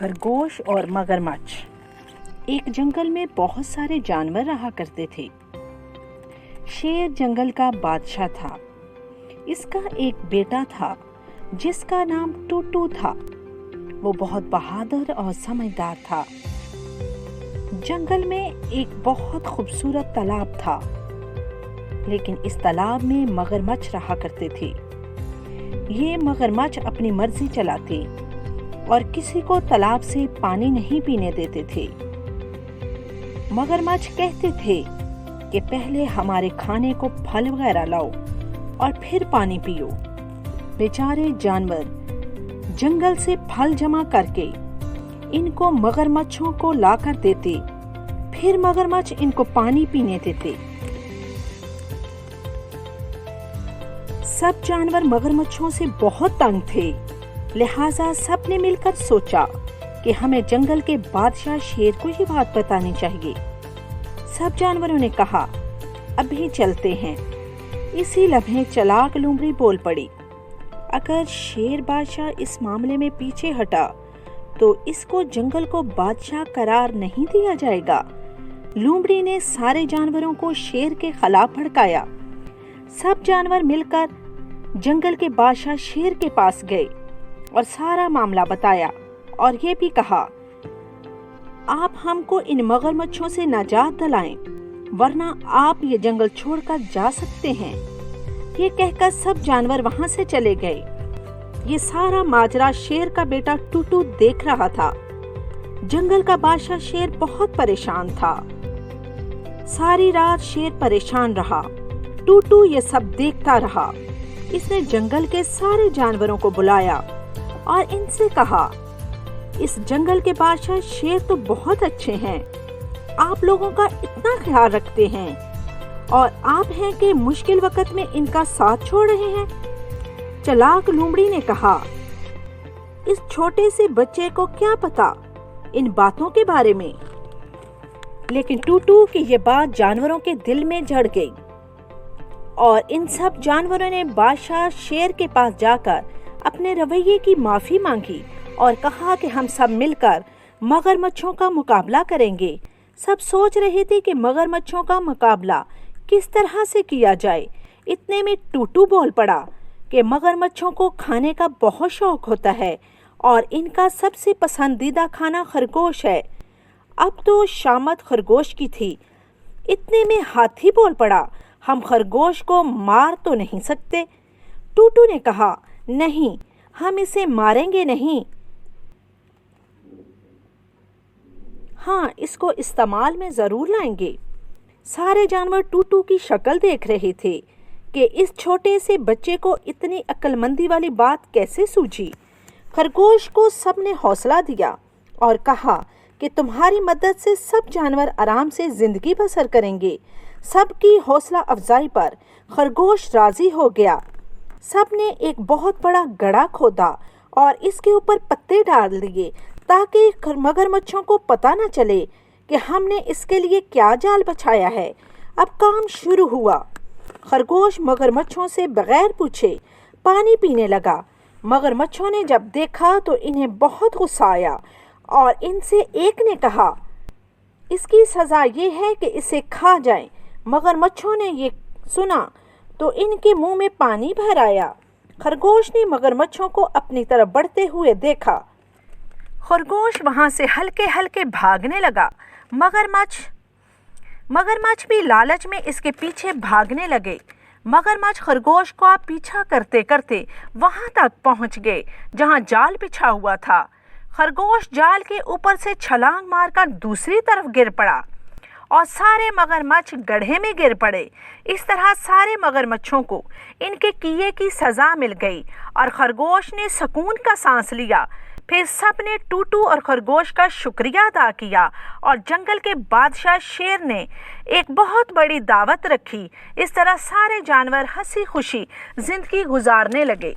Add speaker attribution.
Speaker 1: खरगोश और मगरमच्छ। एक जंगल में बहुत सारे जानवर रहा करते थे। शेर जंगल का बादशाह था। इसका एक बेटा था जिसका नाम टूटू था। वो बहुत बहादुर और समझदार था। जंगल में एक बहुत खूबसूरत तालाब था, लेकिन इस तालाब में मगरमच्छ रहा करते थे। ये मगरमच्छ अपनी मर्जी चलाते और किसी को तालाब से पानी नहीं पीने देते थे। मगरमच्छ कहते थे कि पहले हमारे खाने को फल वगैरह लाओ और फिर पानी पियो। बेचारे जानवर जंगल से फल जमा करके इनको मगरमच्छों को लाकर देते, फिर मगरमच्छ इनको पानी पीने देते। सब जानवर मगरमच्छों से बहुत तंग थे, लिहाजा सबने मिलकर सोचा कि हमें जंगल के बादशाह शेर को ही बात बतानी चाहिए। सब जानवरों ने कहा, अभी चलते हैं। इसी लम्हे चालाक लोमड़ी बोल पड़ी, अगर शेर बादशाह इस मामले में पीछे हटा तो इसको जंगल को बादशाह करार नहीं दिया जाएगा। लोमड़ी ने सारे जानवरों को शेर के खिलाफ भड़काया। सब जानवर मिलकर जंगल के बादशाह शेर के पास गए और सारा मामला बताया और ये भी कहा, आप हमको इन मगरमच्छों से निजात दिलाएं, वरना आप ये जंगल छोड़कर जा सकते हैं। ये कहकर सब जानवर वहां से चले गए। ये सारा माजरा शेर का बेटा टूटू देख रहा था। जंगल का बादशाह शेर बहुत परेशान था। सारी रात शेर परेशान रहा। टूटू ये सब देखता रहा। इसने जंगल के सारे जानवरों को बुलाया और इनसे कहा, इस जंगल के बादशाह शेर तो बहुत अच्छे हैं, आप लोगों का इतना ख्याल रखते हैं, और आप हैं कि मुश्किल वक्त में इनका साथ छोड़ रहे हैं। चालाक लोमड़ी ने कहा, इस छोटे से बच्चे को क्या पता इन बातों के बारे में। लेकिन टूटू की ये बात जानवरों के दिल में जड़ गई और इन सब जानवरों ने बादशाह शेर के पास जाकर अपने रवैये की माफी मांगी और कहा कि हम सब मिलकर मगरमच्छों का मुकाबला करेंगे। सब सोच रहे थे कि मगरमच्छों का मुकाबला किस तरह से किया जाए। इतने में टूटू बोल पड़ा कि मगरमच्छों को खाने का बहुत शौक होता है और इनका सबसे पसंदीदा खाना खरगोश है। अब तो शामत खरगोश की थी। इतने में हाथी बोल पड़ा, हम खरगोश को मार तो नहीं सकते। टूटू ने कहा, नहीं, हम इसे मारेंगे नहीं, हाँ, इसको इस्तेमाल में जरूर लाएंगे। सारे जानवर टूटू की शक्ल देख रहे थे कि इस छोटे से बच्चे को इतनी अक्लमंदी वाली बात कैसे सूझी। खरगोश को सबने हौसला दिया और कहा कि तुम्हारी मदद से सब जानवर आराम से जिंदगी बसर करेंगे। सबकी हौसला अफजाई पर खरगोश राजी हो गया। सबने एक बहुत बड़ा गड्ढा खोदा और इसके ऊपर पत्ते डाल दिए ताकि मगरमच्छों को पता न चले कि हमने इसके लिए क्या जाल बिछाया है। अब काम शुरू हुआ। खरगोश मगरमच्छों से बगैर पूछे पानी पीने लगा। मगरमच्छों ने जब देखा तो इन्हें बहुत गुस्सा आया और इनसे एक ने कहा, इसकी सज़ा ये है कि इसे खा जाएं। मगरमच्छों ने ये सुना तो इनके मुंह में पानी भर आया। खरगोश ने मगरमच्छों को अपनी तरफ बढ़ते हुए देखा। खरगोश वहां से हल्के हल्के भागने लगा। मगरमच्छ भी लालच में इसके पीछे भागने लगे। मगरमच्छ खरगोश का पीछा करते करते वहां तक पहुंच गए जहां जाल बिछा हुआ था। खरगोश जाल के ऊपर से छलांग मारकर दूसरी तरफ गिर पड़ा और सारे मगरमच्छ गड्ढे में गिर पड़े। इस तरह सारे मगरमच्छों को इनके किए की सजा मिल गई और खरगोश ने सुकून का सांस लिया। फिर सब ने टूटू और खरगोश का शुक्रिया अदा किया और जंगल के बादशाह शेर ने एक बहुत बड़ी दावत रखी। इस तरह सारे जानवर हंसी खुशी जिंदगी गुजारने लगे।